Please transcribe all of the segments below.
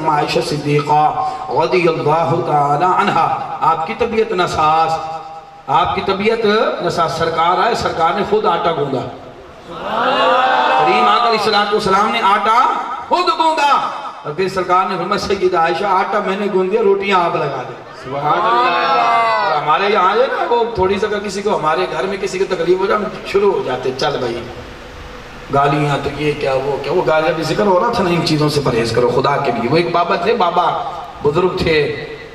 اما عائشہ صدیقہ رضی اللہ تعالی عنہا، آپ کی طبیعت نساس، آپ کی طبیعت نساس، سرکار آئے، سرکار نے خود آٹا گوندا، کریم آقا علیہ السلام نے آٹا خود گوندا، اور پھر سرکار نے فرمایا سیدہ عائشہ آٹا میں نے گوند دیا، روٹیاں آپ لگا دیں۔ سبحان اللہ۔ اور ہمارے یہاں آئے نا وہ تھوڑی سا کسی کو، ہمارے گھر میں کسی کو تکلیف ہو جائے ہم شروع ہو جاتے، چل بھائی گالیاں تو یہ کیا وہ کیا، وہ گالیاں بھی ذکر ہو رہا تھا نا، ان چیزوں سے پرہیز کرو خدا کے لیے۔ وہ ایک بابا تھے، بابا بزرگ تھے،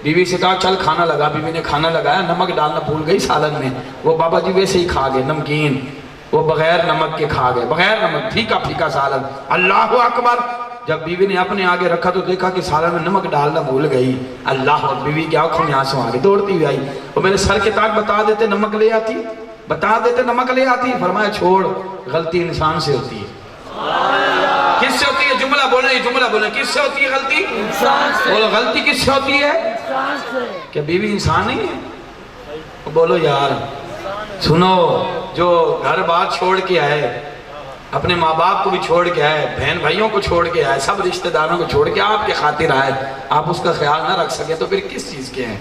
بیوی سے کہا چل کھانا لگا، بیوی نے کھانا لگایا، نمک ڈالنا بھول گئی سالن میں، وہ بابا جی ویسے ہی کھا گئے نمکین، وہ بغیر نمک کے کھا گئے، بغیر نمک، پھیکا پھیکا سالن، اللہ اکبر۔ جب بیوی نے اپنے آگے رکھا تو دیکھا کہ سالن میں نمک ڈالنا بھول گئی، اللہ اکبر، بیوی کی آنکھوں میں آنسو آ گئے، دوڑتی ہوئی آئی، وہ میرے سر کے تاج بتا دیتے نمک لے آتی، بتا دیتے نمک لے آتی، فرمایا چھوڑ، غلطی انسان سے ہوتی ہے۔ کس سے ہوتی ہے؟ جملہ بولیں، جملہ بولیں، کس سے ہوتی ہے غلطی؟ انسان سے۔ بولو غلطی کس سے ہوتی ہے؟ انسان سے۔ کیا بیوی انسان نہیں ہے؟ بولو یار سنو، جو گھر بار چھوڑ کے آئے، اپنے ماں باپ کو بھی چھوڑ کے آئے، بہن بھائیوں کو چھوڑ کے آئے، سب رشتہ داروں کو چھوڑ کے آپ کے خاطر آئے، آپ اس کا خیال نہ رکھ سکے تو پھر کس چیز کے ہیں؟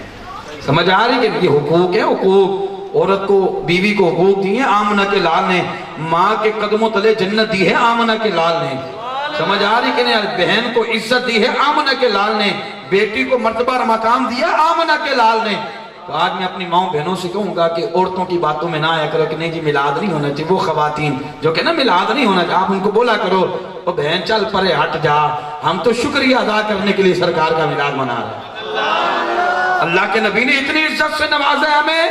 سمجھ آ رہی کہ یہ حقوق ہے، حقوق، عورت کو، بیوی کو حقوق دی ہیں آمنہ کے لال نے، ماں کے قدموں تلے جنت دی ہے آمنہ کے لال نے، سمجھ آ رہی کہ نہیں؟ بہن کو عزت دی ہے آمنہ کے لال نے، بیٹی کو مرتبہ اور مقام دیا آمنہ کے لال نے۔ تو آج میں اپنی ماؤں بہنوں سے کہوں گا کہ عورتوں کی باتوں میں نہ آیا کرو کہ نہیں جی میلاد نہیں ہونا چاہیے، وہ خواتین جو کہ نا میلاد نہیں ہونا چاہیے، آپ ان کو بولا کرو وہ بہن چل پرے ہٹ جا، ہم تو شکریہ ادا کرنے کے لیے سرکار کا میلاد منا رہے ہیں۔ اللہ کے نبی نے اتنی عزت سے نوازا ہے ہمیں،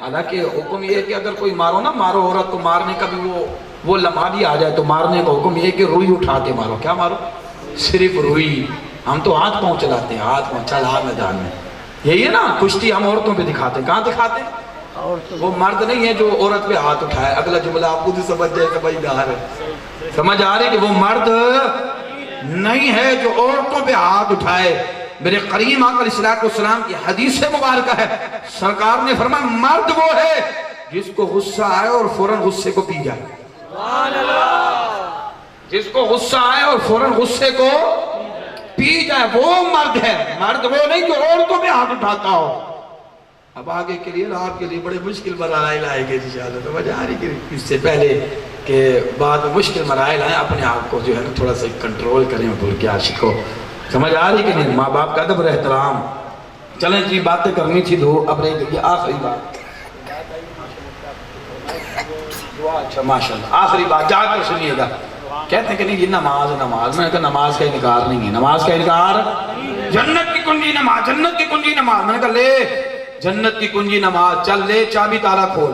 حالانکہ حکم یہ ہے کہ اگر کوئی مارو نہ مارو، عورت کو مارنے کا بھی وہ لمحہ بھی آ جائے تو مارنے کا حکم یہ ہے کہ روئی اٹھا کے مارو، کیا مارو؟ صرف روئی، ہم تو ہاتھ پاؤں چلاتے ہیں، ہاتھ پاؤں چل ہاتھ میدان میں، یہی ہے نا کشتی ہم عورتوں پہ دکھاتے ہیں، کہاں دکھاتے ہیں؟ وہ مرد نہیں ہے جو عورت پہ ہاتھ اٹھائے، اگلا جملہ آپ خود سمجھ جائے سمجھدار ہے، سمجھ آ رہی کہ وہ مرد نہیں ہے جو عورتوں پہ ہاتھ اٹھائے۔ میرے کریم آقا علیہ السلام کی حدیث مبارکہ ہے، سرکار نے فرمایا مرد وہ ہے جس کو غصہ آئے اور فوراً غصے کو پی جائے، جس کو غصہ آئے اور فوراً غصے کو پی جائے، وہ مرد ہے، مرد وہ نہیں جو عورتوں پہ ہاتھ اٹھاتا ہو۔ اب آگے کے لیے آپ کے لیے بڑے مشکل مرائل آئے گے انشاءاللہ، تو وجہ آ رہی کہ اس سے پہلے کہ بعد میں مشکل مرائل آئیں، اپنے آپ کو جو ہے تھوڑا سا کنٹرول کریں بول کے عاشقوں، سمجھ آ رہی کہ نہیں؟ ماں باپ کا ادب اور احترام۔ چلیں جی باتیں کرنی تھی دو، اب رہ گئی آخری بات، اچھا ماشاءاللہ آخری بات جا کر سنیے گا۔ کہتے ہیں کہ نہیں یہ نماز نماز، میں نے کہا نماز کا انکار نہیں ہے، نماز کا انکار، جنت کی کنجی نماز، جنت کی کنجی نماز، میں نے کہا لے جنت کی کنجی نماز، چل لے چابی تالا کھول،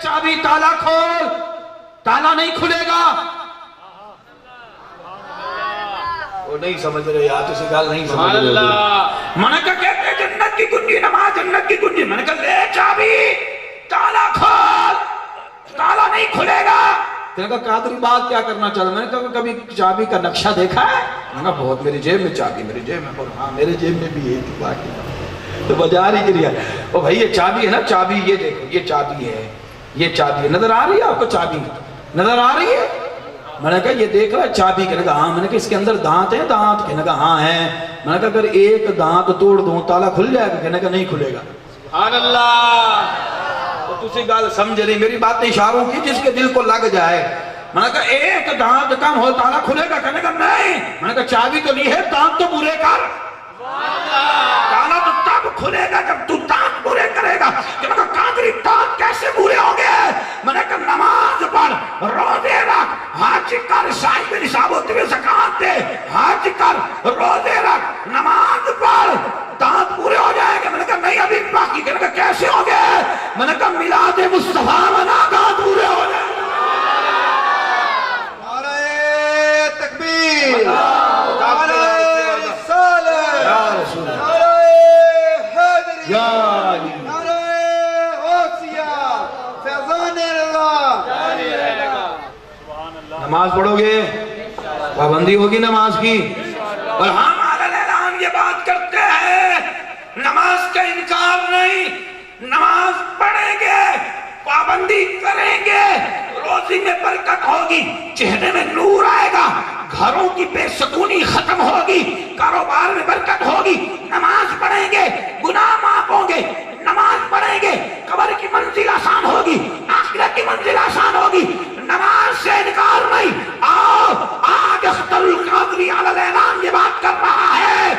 چابی تالا کھول، تالا نہیں کھلے گا۔ وہ نہیں سمجھ رہے یار، تو سے گال نہیں سمجھ رہے، میں نے کہا کہتے ہیں جنت کی کنجی نماز، جنت کی کنجی، میں نے کہا لے چابی تالا کھول، تالا نہیں کھلے گا۔ میں نے کہا قادری بات کیا کرنا چاہتا، میں نے کہا کبھی چابی کا نقشہ دیکھا ہے؟ میں نے کہا بہت، میری جیب میں چابی، میری جیب میں، ہاں میرے جیب میں بھی ہے باقی، تو بجا رہی کریا، او بھائی یہ چابی ہے نا، چابی یہ دیکھو، یہ چابی ہے، یہ چابی ہے، نظر آ رہی ہے آپ کو چابی؟ نظر آ رہی ہے؟ میں نے کہا یہ دیکھ رہا ہے چابی، کہنے کہا ہاں، میں نے کہا اس کے اندر دانت ہیں دانت، کہنے کہا ہاں ہیں، میں نے کہا اگر ایک دانت توڑ دوں تالا کھل جائے گا؟ کہنے کہا نہیں کھلے گا۔ سبحان اللہ، تو تسی گال سمجھ رہی، میری باتیں اشاروں کی جس کے دل کو لگ جائے۔ میں نے کہا ایک دانت کم ہو تالا کھلے گا؟ کہنے کہا نہیں، میں نے کہا چابی تو نہیں ہے، دانت تو پورے کر، تالا تو تب کھلے گا جب تو دانت پورے کرے گا۔ کہنے کہا قادری دانت کیسے پورے ہو گئے؟ میں نے کہا نماز پڑھ، روزے رکھ، حج کر، صاحب نصاب ہوتے ہوئے زکات دے، حج کر، روزے رکھ، نماز پڑھ، دانت پورے ہو جائے گا۔ میں نے کہا نہیں ابھی باقی۔ کہنے کہا کیسے ہو گئے؟ میں نے کہا میلاد مصطفیٰ منا، دانت پورے ہو جائے گا۔ نعرہ تکبیر، نعرہ رسالت، نعرہ حیدری، نعرہ غوثیہ، فیضان اللہ۔ نماز پڑھو گے، پابندی ہوگی نماز کی، اور ہم اعلان یہ بات کرتے ہیں نماز کا انکار نہیں، نماز پڑھیں گے، پابندی کریں گے، روزی میں برکت ہوگی، چہرے میں نور آئے گا، گھروں کی بے سکونی ختم ہوگی، کاروبار میں برکت ہوگی، نماز پڑھیں گے گناہ معاف ہوں گے، نماز پڑھیں گے قبر کی منزل آسان ہوگی، آخرت کی منزل آسان ہوگی، نماز سے انکار نہیں۔ آؤ آج اختر القادری علی الاعلان یہ بات کر رہا ہے،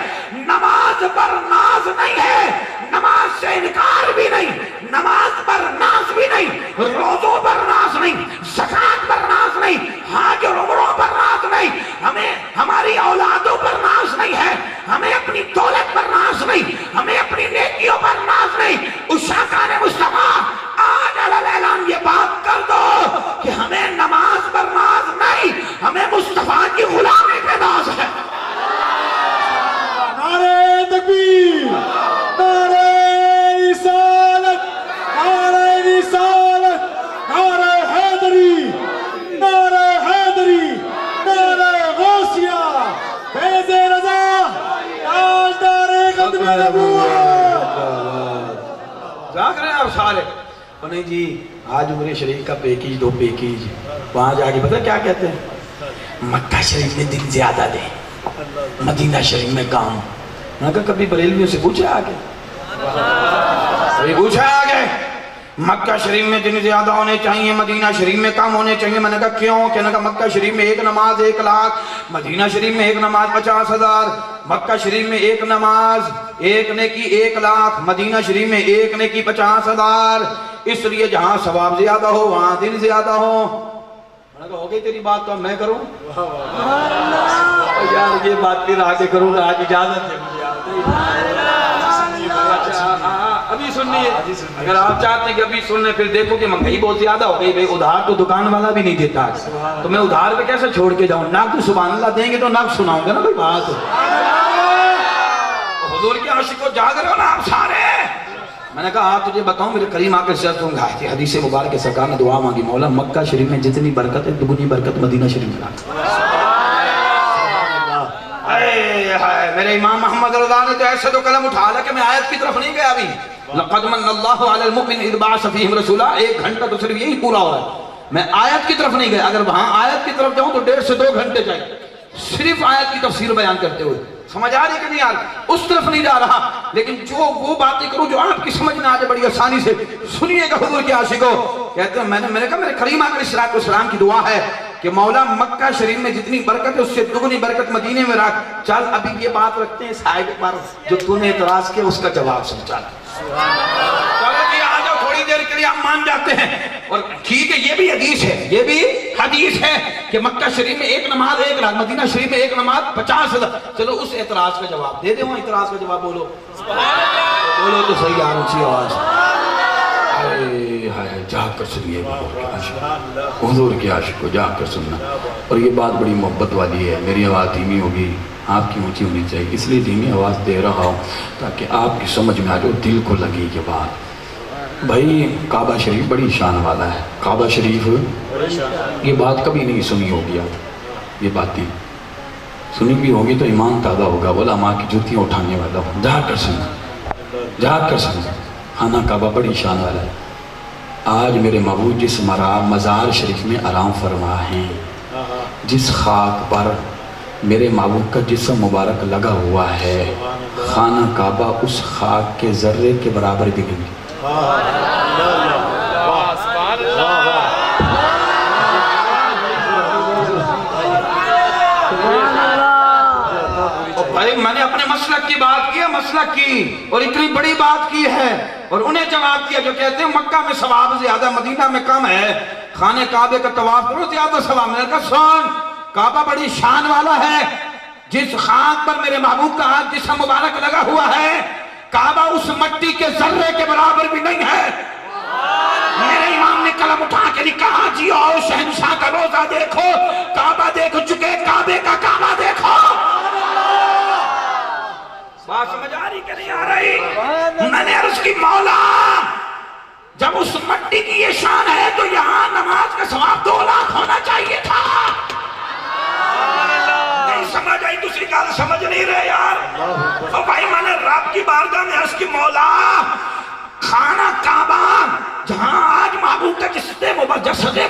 نماز پر ناز نہیں ہے، نماز سے انکار بھی نہیں، نماز پر ناز بھی نہیں، روزوں پر ناز نہیں، زکوٰۃ پر ناز نہیں، حج اور عمروں پر ناز نہیں، ہمیں ہماری اولادوں پر ناز نہیں ہے، ہمیں اپنی دولت پر ناز نہیں، ہمیں اپنی نیکیوں پر ناز نہیں۔ عشاقان مصطفیٰ آج علی الاعلان یہ بات کر دو کہ ہمیں نماز پر ناز نہیں، ہمیں مصطفیٰ کی غلامی پہ ناز ہے۔ نعرہ تکبیر، نعرہ رسالت، نعرہ رسالت، نعرہ حیدری، نعرہ حیدری، نعرہ غوثیہ، فیض رضا، تاجدار ختم نبوت۔ جاگ رہے ہیں آپ سارے؟ نہیں جی آج عمرے شریف کا پیکیج دو پیکیج، وہاں جا کے پتہ کیا کہتے ہیں؟ مکہ شریف میں دن زیادہ دیں، مدینہ شریف میں کام۔ میں نے کہا کبھی بریلویوں سے پوچھا آگے؟ کبھی پوچھا آگے؟ مکہ شریف میں دن زیادہ ہونے چاہیے، مدینہ شریف میں کم ہونے چاہیے۔ میں نے کہا کیوں؟ کہنے کا مکہ شریف میں ایک نماز 1 لاکھ، مدینہ شریف میں ایک نماز 50,000۔ مکہ شریف میں ایک نماز 1 نیکی 1 لاکھ، مدینہ شریف میں 1 نیکی 50,000۔ اس لیے جہاں ثواب زیادہ ہو وہاں دن زیادہ ہو۔ میں نے کہا ہو گئی تیری بات تو اب میں کروں؟ یار یہ بات پھر آگے کروں گا، آج اجازت ہے مجھے۔ ابھی سننی ہے، اگر آپ چاہتے ہیں کہ ابھی سننے پھر دیکھو کہ مہنگائی بہت زیادہ ہو گئی، بھئی ادھار تو دکان والا بھی نہیں دیتا، تو میں ادھار پہ کیسے چھوڑ کے جاؤں؟ نہ تو سبحان اللہ دیں گے تو نہ سناؤں گا نا بھئی بات۔ حضور کے عاشقوں جاگ رہے ہو نا آپ سارے؟ میں نے کہا تجھے بتاؤں میرے کریم آکر سے تم گا کہ حدیث مبارک سرکار نے دعا مانگی، مولا مکہ شریف میں جتنی برکت ہے دگنی برکت مدینہ شریف میں لا۔ میرے امام محمد رضا نے تو ایسے تو قلم اٹھا لیا کہ میں آیت کی طرف نہیں گیا ابھی۔ لقد من اللہ علی المؤمن اذ بعث فیہم رسولا، 1 گھنٹہ تو صرف یہی پورا ہو رہا ہے، میں آیت کی طرف نہیں گیا۔ اگر وہاں آیت کی طرف جاؤں تو 1.5 سے 2 گھنٹے چاہیے صرف آیت کی تفسیر بیان کرتے ہوئے۔ سمجھ آ رہی کہ نہیں آ رہی؟ اس طرف نہیں جا رہا، لیکن جو وہ باتیں کروں جو آپ کی سمجھ میں آ جائے بڑی آسانی سے سنیے گا۔ حضور کے عاشقوں کہتے ہیں میں نے کہا میرے کریم آقا علیہ السلام کی دعا ہے کہ مولا مکہ شریف میں جتنی برکت ہے اس سے دگنی برکت مدینے میں رکھ۔ چل ابھی یہ بات رکھتے ہیں سائیڈ پر، جو تو نے اعتراض کیا اس کا جواب سن۔ چل چلو جی آ جاؤ، تھوڑی دیر کے لیے آپ مان جاتے ہیں۔ اور ٹھیک ہے یہ بھی حدیث ہے، یہ بھی حدیث ہے کہ مکہ شریف میں ایک نماز 1 لاکھ، مدینہ شریف میں ایک نماز 50,000۔ چلو اس اعتراض کا جواب دے دیں، وہاں اعتراض کا جواب بولو، بولو تو صحیح آ اونچی آواز۔ جا کر سنیے حضور کے عاشق کو، جا کر سننا۔ اور یہ بات بڑی محبت والی ہے، میری آواز دھیمی ہوگی، آپ کی اونچی ہونی چاہیے، اس لیے دھیمی آواز دے رہا ہوں تاکہ آپ کی سمجھ میں آ جائے، دل کو لگے یہ بات۔ بھائی کعبہ شریف بڑی شان والا ہے، کعبہ شریف یہ بات کبھی نہیں سنی ہوگی، آپ یہ باتیں سنی بھی ہوگی تو ایمان تازہ ہوگا، بولا ماں کی جوتیاں اٹھانے والا ہوں۔ جا کر سننا، جا کر سننا، خانہ کعبہ بڑی شان والا ہے۔ آج میرے معبود جس مزار شریف میں آرام فرما ہیں، جس خاک پر میرے معبود کا جسم مبارک لگا ہوا ہے، خانہ کعبہ اس خاک کے ذرے کے برابر بھی نہیں۔ بھائی میں نے اپنے مسلک کی بات کی ہے، مسلک کی، اور اتنی بڑی بات کی ہے، اور انہیں جواب دیا جو کہتے ہیں مکہ میں ثواب زیادہ مدینہ میں کم ہے، خانہ کعبے کا طواف کرو زیادہ ثواب۔ میں نے کہا سن، کعبہ بڑی شان والا ہے، جس خاک پر میرے محبوب کا ہاتھ جسم مبارک لگا ہوا ہے، کعبہ اس مٹی کے ذرے کے برابر بھی نہیں ہے۔ میرے امام نے قلم اٹھا کے کہا جی آؤ شہنشاہ کا روزہ دیکھو، کعبہ دیکھ چکے، کعبے کا کعبہ دیکھو۔ بات سمجھ آ رہی کہ نہیں آ رہی؟ میں نے عرض کی مولا جب اس مٹی کی یہ شان ہے تو یہاں نماز کا ثواب 2 لاکھ ہونا چاہیے تھا۔ نہیں سمجھ آئی؟ دوسری گال سمجھ نہیں رہے یار۔ تو بھائی میں نے رب کی بارگاہ میں عرض کی مولا خانہ کعبہ جہاں آج محبوب کا جسد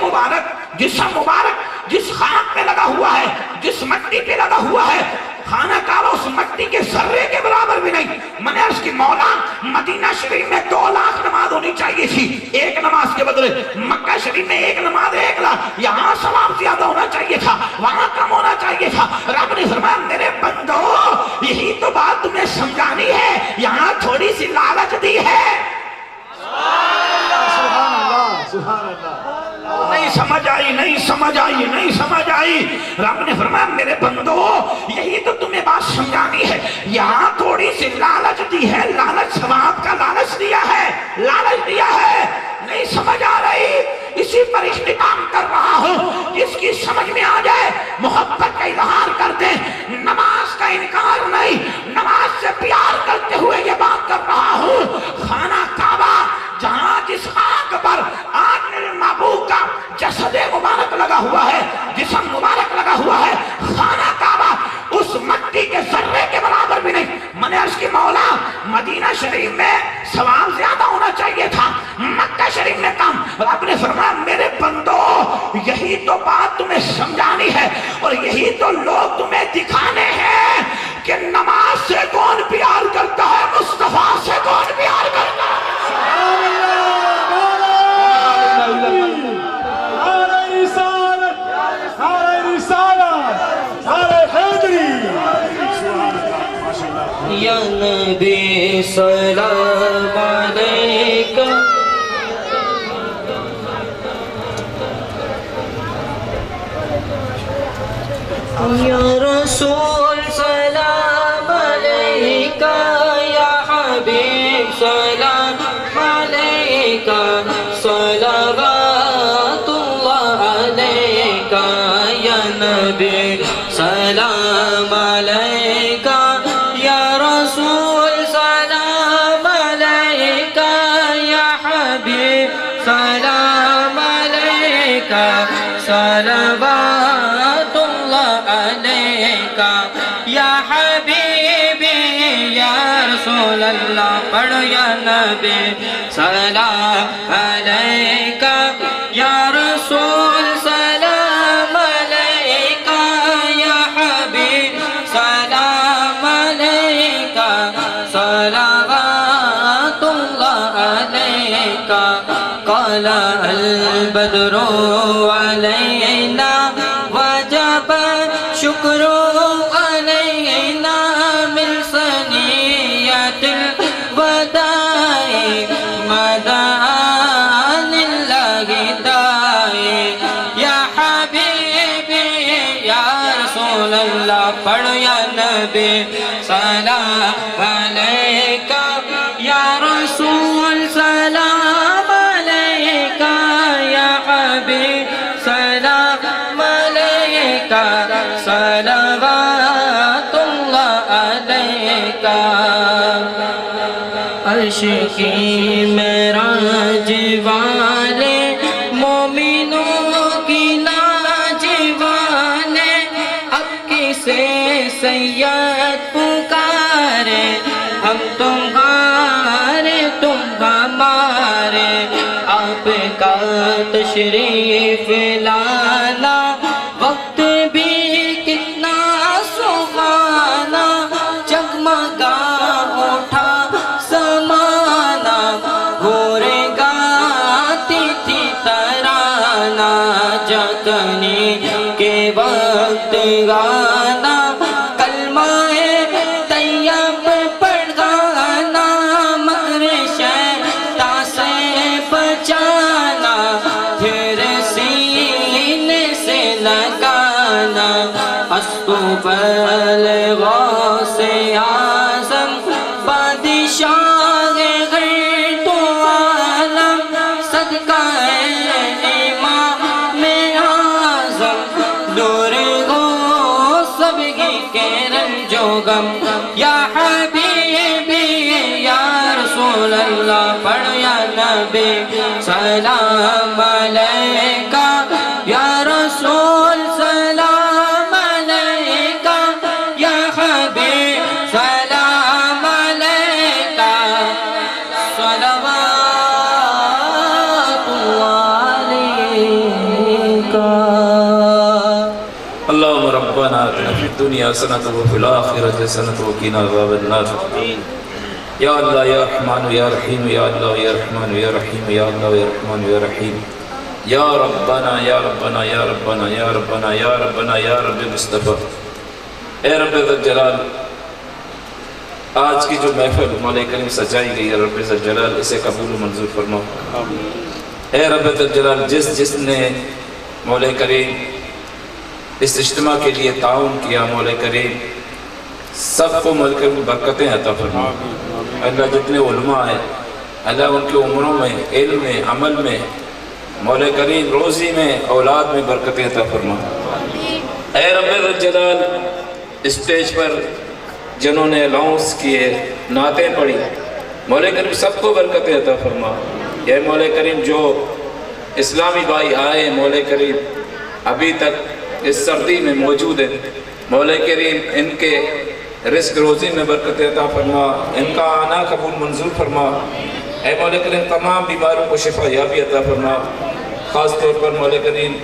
مبارک جسم مبارک جس خاک پہ لگا ہوا ہے، جس مٹی پہ لگا ہوا ہے، خانہ کعبہ اس مٹی کے ذرے کے برابر بھی نہیں۔ میں نے عرض کی مولا مدینہ شریف میں 2 لاکھ نماز ہونی چاہیے تھی، ایک نماز کے بدلے مکہ شریف میں ایک نماز 1 لاکھ، یہاں ثواب زیادہ ہونا چاہیے تھا، وہاں کم ہونا چاہیے تھا۔ رب نے فرمایا میرے بندو یہی تو بات تمہیں سمجھانی ہے، یہاں تھوڑی سی لالچ دی ہے۔ سبحان اللہ سبحان اللہ۔ نہیں سمجھ آئی، نہیں سمجھ آئی، نہیں سمجھ آئی۔ رب نے فرمایا میرے بندو یہی تو تمہیں بات سمجھانی ہے، یہاں تھوڑی سی لالچ دی ہے، لالچ ثواب کا لالچ دیا ہے، لالچ دیا ہے۔ نہیں سمجھ آ رہی، اسی پر اختتام کر رہا ہوں، جس کی سمجھ میں آ جائے محبت کا اظہار کر دیں، نماز کا انکار نہیں، نماز سے پیار کرتے ہوئے یہ بات کر رہا ہوں۔ خانہ کعبہ جہاں جس خاک پر آج میرے محبوب کا جسد مبارک لگا ہوا ہے، جسم مبارک لگا ہوا ہے، خانہ کعبہ اس مٹی کے ذرے کے برابر بھی نہیں۔ میں نے عرض کی مولا مدینہ شریف میں ثواب زیادہ ہونا چاہیے تھا، مکہ شریف میں کم۔ رب نے فرمایا میرے بندو یہی تو بات تمہیں سمجھانی ہے اور یہی تو لوگ تمہیں دکھانے ہیں کہ نماز سے کون پیار کرتا ہے، مصطفیٰ سے کون پیار کرتا ہے۔ یا نبی سلام علیکہ، یا رسول سلام علیکہ، یا حبیب سلام علیکہ، صلوات اللہ علیکہ، یا نبی سلام علیکہ، یا رسول سلام علیکہ، یا حبیب سلام علیکہ، صلوات اللہ علیکہ، یا حبیبی یا رسول اللہ، پڑھو یا نبی سلام علیکہ، یا رسول سلام علیکہ، یا حبیب سلام علیکہ، صلوات اللہ علیکہ، قال البدر علینا وجب شکر علینا من ثنیۃ الوداع مدان اللہ دائی، یا حبیبی یا رسول اللہ، پڑھو یا نبی سلام علیکہ، یا رسول سلام علیکہ، یا حبیب سلام علیکہ، صلوات اللہ علیکہ۔ عرش کی معراج والے مومنوں کی لاج والے، اب کسے سید پکارے، ہم تمہارے تم ہمارے، آپ کا تشریف لانا وقت بھی کتنا سہانا، جگمگا اٹھا زمانہ، گورے گاتی تھی ترانہ، جتنی کے وقت گانا، کلمہ طیب پڑھانا، مگر شیطان سے بچانا، پھر سینے سے لگانا، استقبال غوث اعظم بادشاہ غیر تو عالم، صدقہ امام اعظم، نور ہو سب کے رنج و غم، یا حبیبی یا رسول اللہ، پڑھو یا نبی سلام علیکہ، یا رسول سلام علیکہ، یا حبیب سلام علیکہ، صلوات اللہ علیکہ۔ الدنيا حسنة وفي الآخرة حسنة وقنا عذاب النار. یا اللہ یا رحمان یا رحیم یا اللہ یا رحمان یا رحیم یا اللہ یا رحمان یا رحیم یا ربنا یا ربنا یا ربنا یا ربنا یا ربنا یا رب مصطفیٰ. اے رب ذوالجلال، آج کی جو محفل مولا کریم سجائی گئی ہے رب ذوالجلال اسے قبول و منظور فرما. اے رب ذوالجلال، جس نے مولا کریم اس اجتماع کے لیے تعاون کیا، مولا کریم سب کو مولا کریم برکتیں عطا فرما. اللہ جتنے علماء ہیں اللہ ان کی عمروں میں، علم میں، عمل میں، مولا کریم روزی میں، اولاد میں برکتیں عطا فرما. اے رب ذوالجلال، اسٹیج پر جنہوں نے الاؤنس کیے، نعتیں پڑھی، مولا کریم سب کو برکتیں عطا فرما. اے مولا کریم جو اسلامی بھائی آئے مولا کریم ابھی تک اس سردی میں موجود ہیں، مولا کریم ان کے رزق روزی میں برکت عطا فرما، ان کا آنا قبول منظور فرما. اے مولا کریم تمام بیماروں کو شفا یابی عطا فرما. خاص طور پر مولا کریم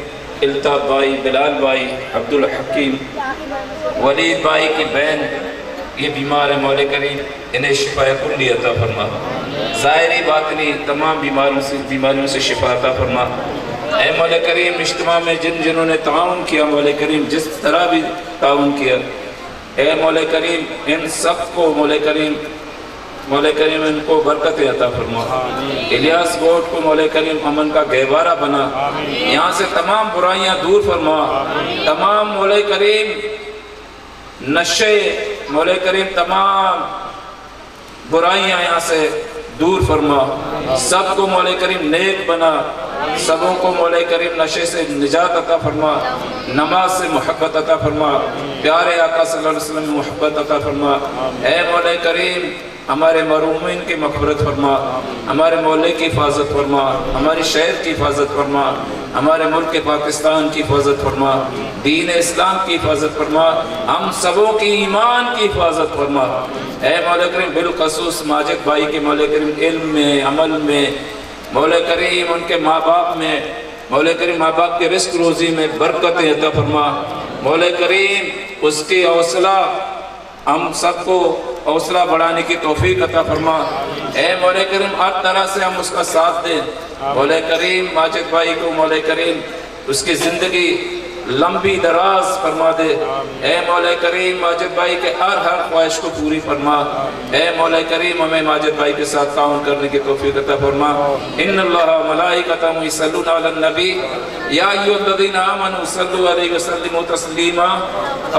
الطاف بھائی، بلال بھائی، عبدالحکیم، ولید بھائی کی بہن یہ بیمار ہے، مولا کریم انہیں شفا کلی عطا فرما. ظاہری باطنی تمام بیماریوں سے شفا عطا فرما. اے مولا کریم اجتماع میں جنہوں نے تعاون کیا، مولا کریم جس طرح بھی تعاون کیا، اے مولا کریم ان سب کو مولا کریم ان کو برکت عطا فرما. الیاس گوٹ کو مولا کریم امن کا گہوارہ بنا، یہاں سے تمام برائیاں دور فرما. تمام مولا کریم نشے، مولا کریم تمام برائیاں یہاں سے دور فرما. سب کو مولا کریم نیک بنا، سبوں کو مولا کریم نشے سے نجات عطا فرما، نماز سے محبت عطا فرما، پیارے آقا صلی اللہ علیہ وسلم میں محبت عطا فرما. اے مولا کریم ہمارے مرحومین کی مغفرت فرما، ہمارے محلے کی حفاظت فرما، ہماری شہر کی حفاظت فرما، ہمارے ملک پاکستان کی حفاظت فرما، دین اسلام کی حفاظت فرما، ہم سبوں کی ایمان کی حفاظت فرما. اے مولا کریم بالخصوص ماجد بھائی کے مولا کریم علم میں، عمل میں، مولا کریم ان کے ماں باپ میں، مولا کریم ماں باپ کے رزق روزی میں برکت عطا فرما. مولا کریم اس کی حوصلہ، ہم سب کو حوصلہ بڑھانے کی توفیق عطا فرما. اے مولا کریم ہر طرح سے ہم اس کا ساتھ دیں. مولا کریم ماجد بھائی کو مولا کریم اس کی زندگی لمبی دراز فرما دے. اے مولا کریم ماجد بھائی کے ہر خواہش کو پوری فرما. اے مولا کریم ہمیں ماجد بھائی کے ساتھ تعاون کرنے کی توفیق عطا فرما. ان اللہ ملائکتہ یصلون علی النبی یا ایھا الذین آمنوا صلوا علیہ وسلموا تسلیما.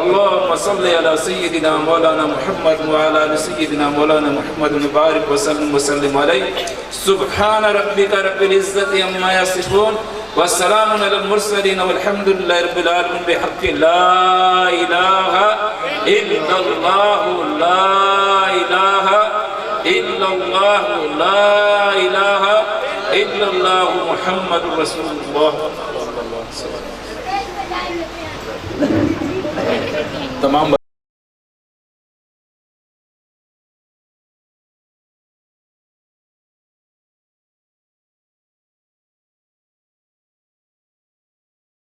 اللهم صل علی سیدنا مولانا محمد وعلی آل سیدنا مولانا محمد وبارک وسلم علیہ. سبحان ربک رب العزۃ عما یصفون والسلام علی المرسلین والحمد للہ رب العالمین بحق لا الہ الا اللہ لا الہ الا اللہ لا الہ الا اللہ محمد رسول اللہ. تمام